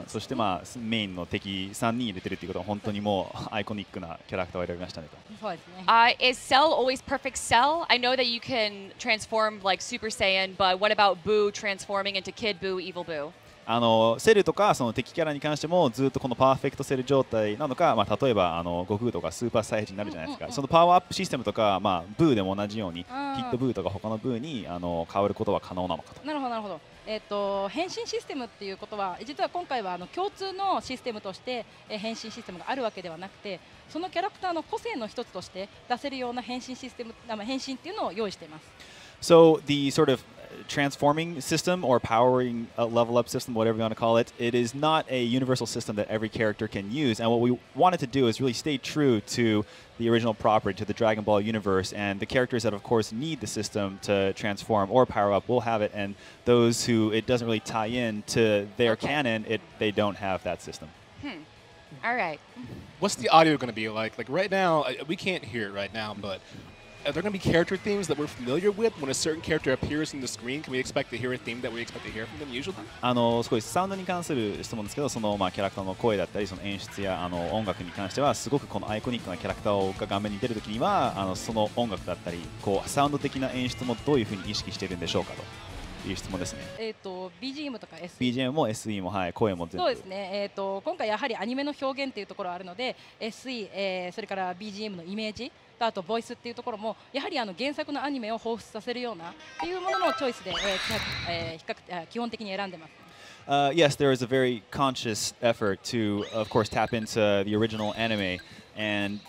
そしてまあメインの敵3人入れてるっていうことは本当にもうアイコニックなキャラクターを選びましたねと。そうですね。Is Cell always perfect Cell? I know that you can transform like Super Saiyan, but what about Boo transforming into Kid Boo, Evil Boo? セルとかその敵キャラに関してもずっとこのパーフェクトセル状態なのか、まあ、例えば悟空とかスーパーサイヤ人になるじゃないですか、そのパワーアップシステムとか、まあ、ブーでも同じようにヒットブーとか他のブーに変わることは可能なのかと。なるほどなるほど。変身システムっていうことは実は今回は共通のシステムとして変身システムがあるわけではなくて、そのキャラクターの個性の一つとして出せるような変身システム、変身っていうのを用意しています。So the sort of transforming system or powering level up system, whatever you want to call it, it is not a universal system that every character can use. And what we wanted to do is really stay true to the original property, to the Dragon Ball universe. And the characters that, of course, need the system to transform or power up will have it. And those who it doesn't really tie in to their canon, they don't have that system. All right. What's the audio going to be like? Like right now, we can't hear it right now, but are there going to be character themes that we're familiar with when a certain character appears on the screen? Can we expect to hear a theme that we expect to hear from them usually? すごいサウンドに関する質問ですけど、そのまあキャラクターの声だったり、その演出や音楽に関してはすごくこのアイコニックなキャラクターが画面に出るときにはその音楽だったり、こうサウンド的な演出もどういうふうに意識しているんでしょうかという質問ですね。BGM とか BGM も SE もはい声も全部。そうですね。今回やはりアニメの表現っていうところがあるので、SE、それから BGM のイメージ。あとボイスっていうところもやはり原作のアニメを彷彿させるようなっていうもののチョイスで、基本的に選んでます。Yes, there is a very conscious effort to, of course, tap into the original anime, and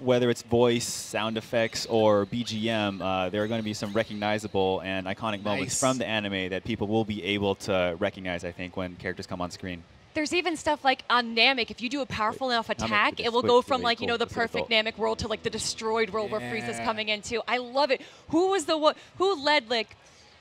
whether it's voice, sound effects, or BGM, there are going to be some recognizable and iconic moments from the anime that people will be able to recognize, I think, when characters come on screen. There's even stuff like on Namek, if you do a powerful enough attack, it will go from like, you know, the perfect Namek world to like the destroyed world where Frieza's coming into. I love it. Who led like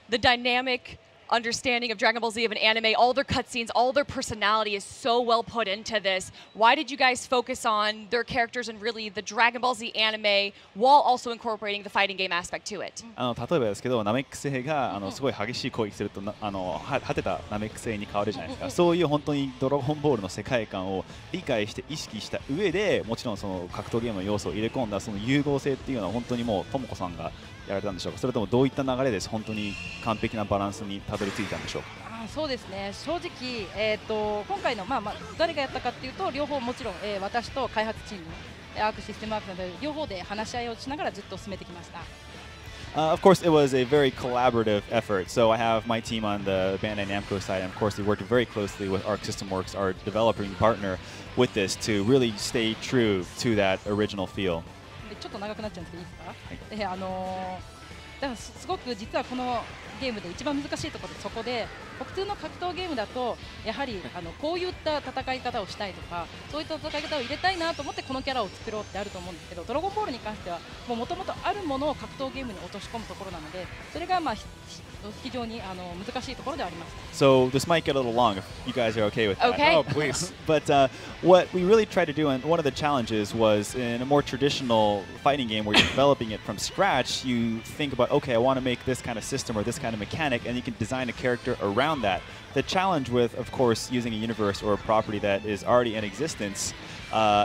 the dynamic understanding of Dragon Ball Z of an anime? All their cutscenes, all their personality is so well put into this. Why did you guys focus on their characters and really the Dragon Ball Z anime while also incorporating the fighting game aspect to it? 例えばですけど、ナメック星がすごい激しい攻撃すると果てたナメック星に変わるじゃないですか。そういう本当にドラゴンボールの世界観を理解して意識した上で、もちろんその格闘ゲームの要素を入れ込んだその融合性っていうのは本当にもうともこさんがやられたんでしょうか。それともどういった流れで本当に完璧なバランスにたどり着いたんでしょうか。そうですね。正直、今回の誰がやったかっていうと両方もちろん、私と開発チームのアークシステムワークなどで両方で話し合いをしながらずっと進めてきました。Of course, it was a very collaborative effort. So I have my team on the Bandai Namco side, and of course, they worked very closely with Arc System Works, our developing partner, with this to really stay true to that original feel. ちょっと長くなっちゃうんですけどいいですか？だからすごく実はこのゲームで一番難しいところでそこで普通の格闘ゲームだとやはりこういった戦い方をしたいとかそういった戦い方を入れたいなと思ってこのキャラを作ろうってあると思うんですけど、ドラゴンボールに関してはもともとあるものを格闘ゲームに落とし込むところなので、それが非常に難しいところではあります。So this might get a little long if you guys are okay with that. Okay. Oh, please. But what we really tried to do, and one of the challenges was in a more traditional fighting game where you're developing it from scratch, you think about, okay, I want to make this kind of system or this kind of mechanic, and you can design a character around that. The challenge with, of course, using a universe or a property that is already in existence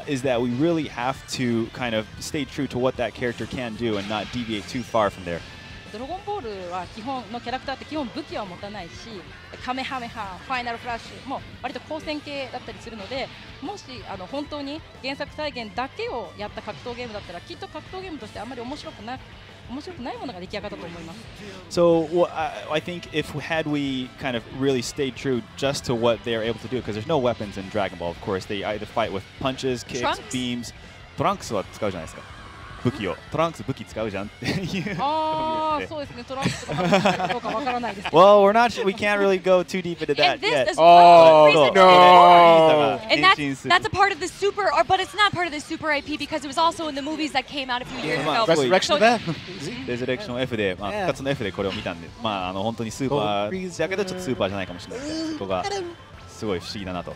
is that we really have to kind of stay true to what that character can do and not deviate too far from there. ドラゴンボールは基本のキャラクターって基本武器は持たないし、カメハメハ、ファイナルフラッシュも割と光線系だったりするので、もし本当に原作再現だけをやった格闘ゲームだったらきっと格闘ゲームとしてあんまり面白くないものが出来上がったと思います。So I think if had we kind of really stayed true just to what they are able to do, because there's no weapons in Dragon Ball, of course, they either fight with punches, kicks, beams. トランクスは使うじゃないですか。武器をトランクス武器使うじゃんっていうそうですね。トランクスとかどうかわからないですけど。Well, we can't really go too deep into that yet. Oh no! And that's a part of the super, but it's not part of the super IP because it was also in the movies that came out a few years ago. Resurrection of that? Resurrection F で、復活の F でこれを見たんで、本当にスーパーだけどちょっとスーパーじゃないかもしれないですけど、そこがすごい不思議だなと。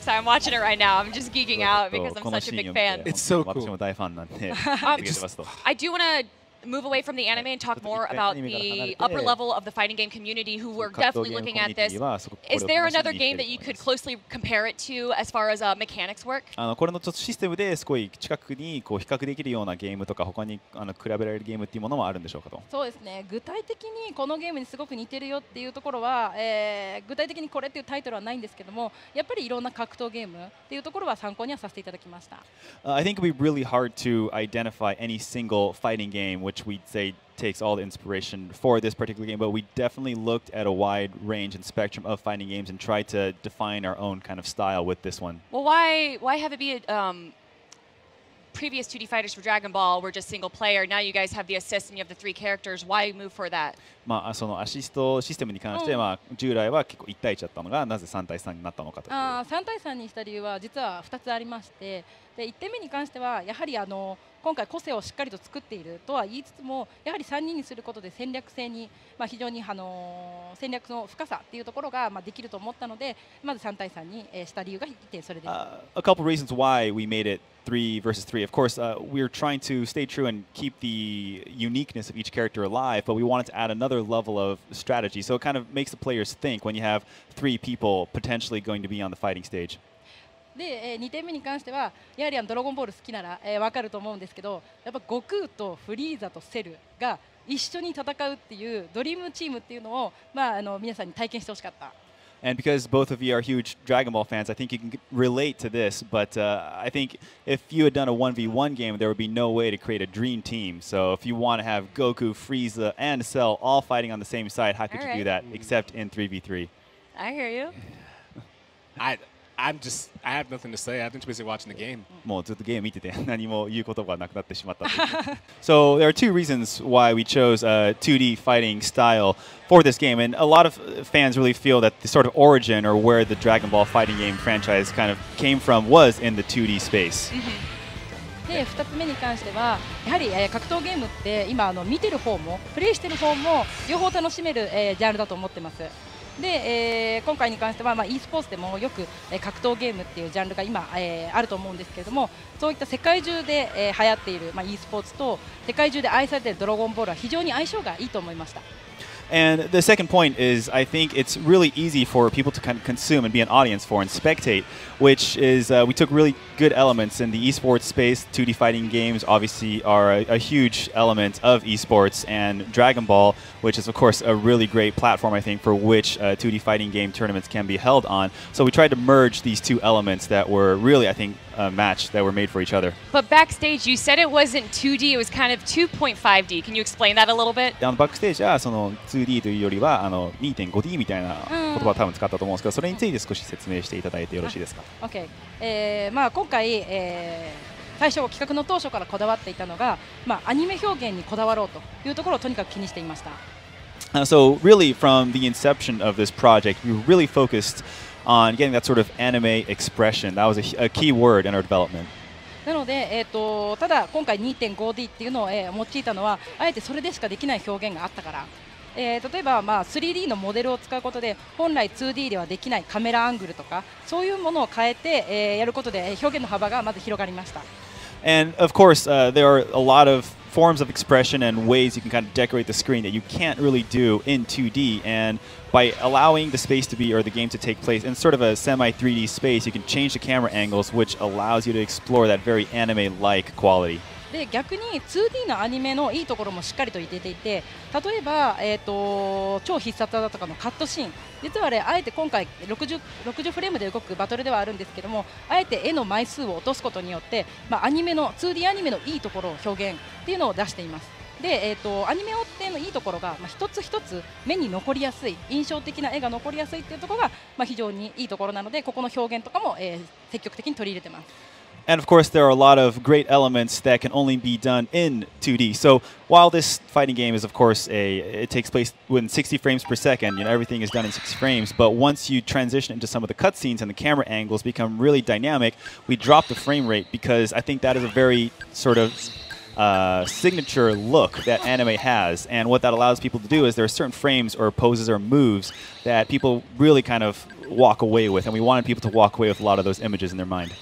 I'm watching it right now. I'm just geeking out because I'm such a big fan. It's so cool. 私も大ファンなんで。I do want to move away from the anime and talk more about the upper level of the fighting game community who were definitely looking at this. Is there another game that you could closely compare it to as far as mechanics work? これのちょっとシステムですごい近くにこう比較できるようなゲームとか他に比べられるゲームっていうものもあるんでしょうかと。そうですね。具体的にこのゲームにすごく似てるよっていうところは、具体的にこれっていうタイトルはないんですけども、やっぱりいろんな格闘ゲームっていうところは参考にはさせていただきました。I think it would be really hard to identify any single fighting game which we'd say takes all the inspiration for this particular game, but we definitely looked at a wide range and spectrum of fighting games and tried to define our own kind of style with this one. Well, why have it be previous 2D fighters for Dragon Ball were just single player? Now you guys have the assist and you have the 3 characters. Why move for that? そのアシストシステムに関して、従来は結構1対1だったのがなぜ3対3になったのかという。3対3にした理由は実は2つありまして、で1点目に関してはやはり今回個性をしっかりと作っているとは言いつつも、やはり3人にすることで戦略性に、非常に戦略の深さっていうところができると思ったので、まず3対3にした理由が1点それです。A couple reasons why we made it 3 versus 3. Of course, we're trying to stay true and keep the uniqueness of each character alive, but we wanted to add another level of strategy. So it kind of makes the players think when you have 3 people potentially going to be on the fighting stage. で2点目に関してはやはりドラゴンボール好きなら分かると思うんですけど、やっぱ悟空とフリーザとセルが一緒に戦うっていうドリームチームっていうのを皆さんに体験してほしかった。And because both of you are huge Dragon Ball fans, I think you can relate to this. But I think if you had done a 1v1 game, there would be no way to create a dream team. So if you want to have Goku, Frieza, and Cell all fighting on the same side, how could you do that except in 3v3? I hear you. I have nothing to say. I've been too busy watching the game. もうずっとゲーム見てて何も言うことがなくなってしまった。So there are 2 reasons why we chose a 2D fighting style for this game, and a lot of fans really feel that the sort of origin or where the Dragon Ball fighting game franchise kind of came from was in the 2D space. で2つ目に関してはやはり格闘ゲームって今見てる方もプレイしてる方も両方楽しめるジャンルだと思ってます。で、今回に関しては、e スポーツでもよく、格闘ゲームっていうジャンルが今、あると思うんですけれども、そういった世界中で、流行っている、e スポーツと世界中で愛されているドラゴンボールは非常に相性がいいと思いました。And the second point is, I think it's really easy for people to kind of consume and be an audience for and spectate, which is we took really good elements in the esports space. 2D fighting games obviously are a huge element of esports, and Dragon Ball, which is of course a really great platform, I think, for which 2D fighting game tournaments can be held on. So we tried to merge these 2 elements that were really, I think, a match that were made for each other. But backstage, you said it wasn't 2D; it was kind of 2.5D. Can you explain that a little bit? バックステージはその 2D というよりは2.5D みたいな言葉を多分使ったと思うんですけど、それについて少し説明していただいてよろしいですか。OK、今回、最初企画の当初からこだわっていたのが、アニメ表現にこだわろうというところをとにかく気にしていました。So really, from the inception of this project, we really focused on getting that sort of anime expression. That was a key word in our development. なので、ただ今回 2.5D っていうのを、用いたのはあえてそれでしかできない表現があったから。例えば、3D のモデルを使うことで本来 2D ではできないカメラアングルとかそういうものを変えて、やることで表現の幅がまず広がりました。And of course, there are a lot of forms of expression and ways you can kind of decorate the screen that you can't really do in 2D. And by allowing the space to be, or the game to take place in sort of a semi-3D space, you can change the camera angles, which allows you to explore that very anime-like quality. で逆に 2D のアニメのいいところもしっかりと入れていて、例えば、超必殺技とかのカットシーン、実はあえて今回60フレームで動くバトルではあるんですけども、あえて絵の枚数を落とすことによって、2D アニメのいいところを表現っていうのを出しています。で、アニメオってのいいところが、一つ一つ目に残りやすい、印象的な絵が残りやすいっていうところが、非常にいいところなので、ここの表現とかも、積極的に取り入れてます。And of course, there are a lot of great elements that can only be done in 2D. So while this fighting game is, of course, it takes place within 60 frames per second, everything is done in 60 frames. But once you transition into some of the cutscenes and the camera angles become really dynamic, we drop the frame rate because I think that is a very sort of signature look that anime has. And what that allows people to do is there are certain frames or poses or moves that people really kind of walk away with. And we wanted people to walk away with a lot of those images in their mind.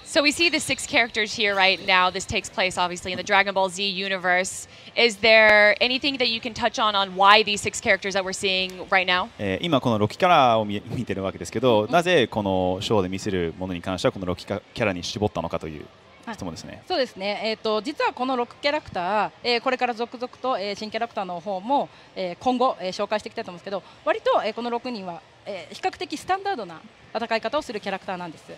So we see the 6 characters here right now. This takes place obviously in the Dragon Ball Z universe. Is there anything that you can touch on why these 6 characters that we're seeing right now? 今この6キャラを見てるわけですけど、なぜこのショーで見せるものに関してはこの6キャラに絞ったのかという質問ですね。そうですね。実はこの6キャラクター、これから続々と、新キャラクターの方も、今後、紹介していきたいと思うんですけど、割と、この6人は、比較的スタンダードな戦い方をするキャラクターなんです。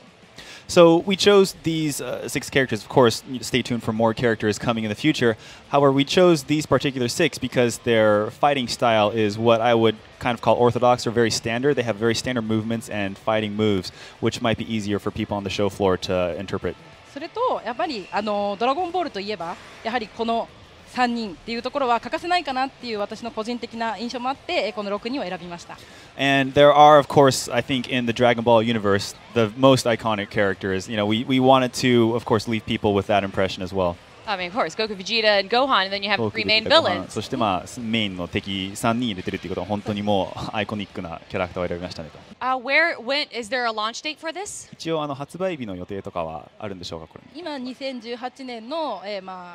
So we chose these 6 characters. Of course, stay tuned for more characters coming in the future. However, we chose these particular 6 because their fighting style is what I would kind of call orthodox or very standard. They have very standard movements and fighting moves, which might be easier for people on the show floor to interpret. それとやっぱりドラゴンボールといえばやはりこの3人っていうところは欠かせないかなっていう私の個人的な印象もあってこの6人を選びました。And there are, of course, I think in the Dragon Ball universe, the most iconic characters. You know, we wanted to, of course, leave people with that impression as well. I mean, of course, Goku, Vegeta, and Gohan, and then you have 3 main villains. そしてメインの敵3人入れてるっていうことは本当にもうアイコニックなキャラクターを選びましたねと。When is there a launch date for this? 一応発売日の予定とかはあるんでしょうかこれ。今2018年の、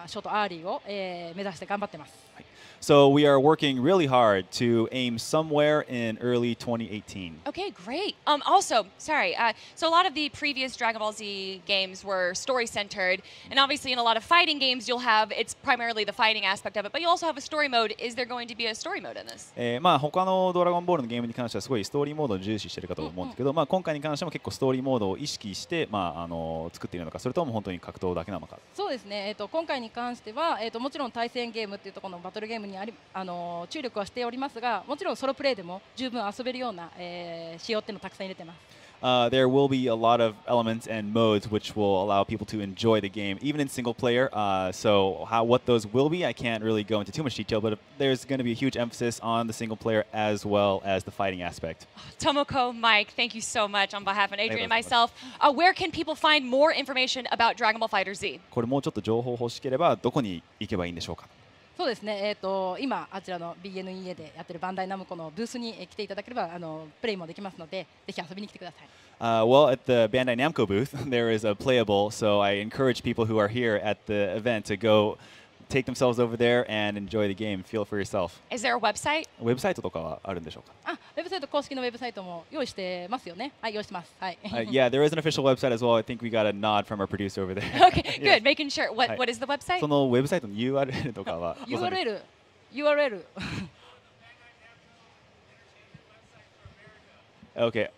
ショートアーリーを、目指して頑張ってます。はい So we are working really hard to aim somewhere in early 2018. Okay, great. Also, sorry. So a lot of the previous Dragon Ball Z games were story-centered, and obviously in a lot of fighting games, it's primarily the fighting aspect of it, but you also have a story mode. Is there going to be a story mode in this? 他のドラゴンボールのゲームに関してはすごいストーリーモードを重視しているかと思うんですけど、今回に関しても結構ストーリーモードを意識して、作っているのか、それとも本当に格闘だけなのか。そうですね。今回に関しては、もちろん対戦ゲームっていうところのバトルゲームに注力はしておりますが、もちろんソロプレイでも十分遊べるような、仕様っていうのをたくさん入れてます。There will be a lot of elements and modes which will allow people to enjoy the game, even in single player. So what those will be, I can't really go into too much detail, but there's going to be a huge emphasis on the single player as well as the fighting aspect. Tomoko, Mike, thank you so much on behalf of Adrian and myself. Where can people find more information about Dragon Ball FighterZ? これもうちょっと情報欲しければどこに行けばいいんでしょうか。そうですね。今あちらの BNEA でやってるバンダイナムコのブースに来ていただければプレイもできますので、ぜひ遊びに来てください。Well, at the Bandai Namco booth, there is a playable, so I encourage people who are here at the event to go take themselves over there and enjoy the game. Feel it for yourself. Is there a website? ウェブサイトとかはあるんでしょうか。ウェブサイト公式のウェブサイトも用意してますよね。はい、用意してます。はい。Yeah, there is an official website as well. I think we got a nod from our producer over there. Okay, good. Making sure. What is the website? そのウェブサイトの URL とかは。URL。Okay,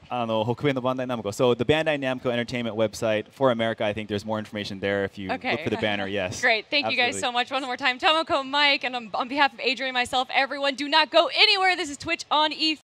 北米のバンダイナムコ. So the Bandai Namco Entertainment website for America, I think there's more information there if you look for the banner. Yes. Great. Thank you guys so much. One more time, Tomoko, Mike, and on behalf of Adrian and myself, everyone, do not go anywhere. This is Twitch on E3.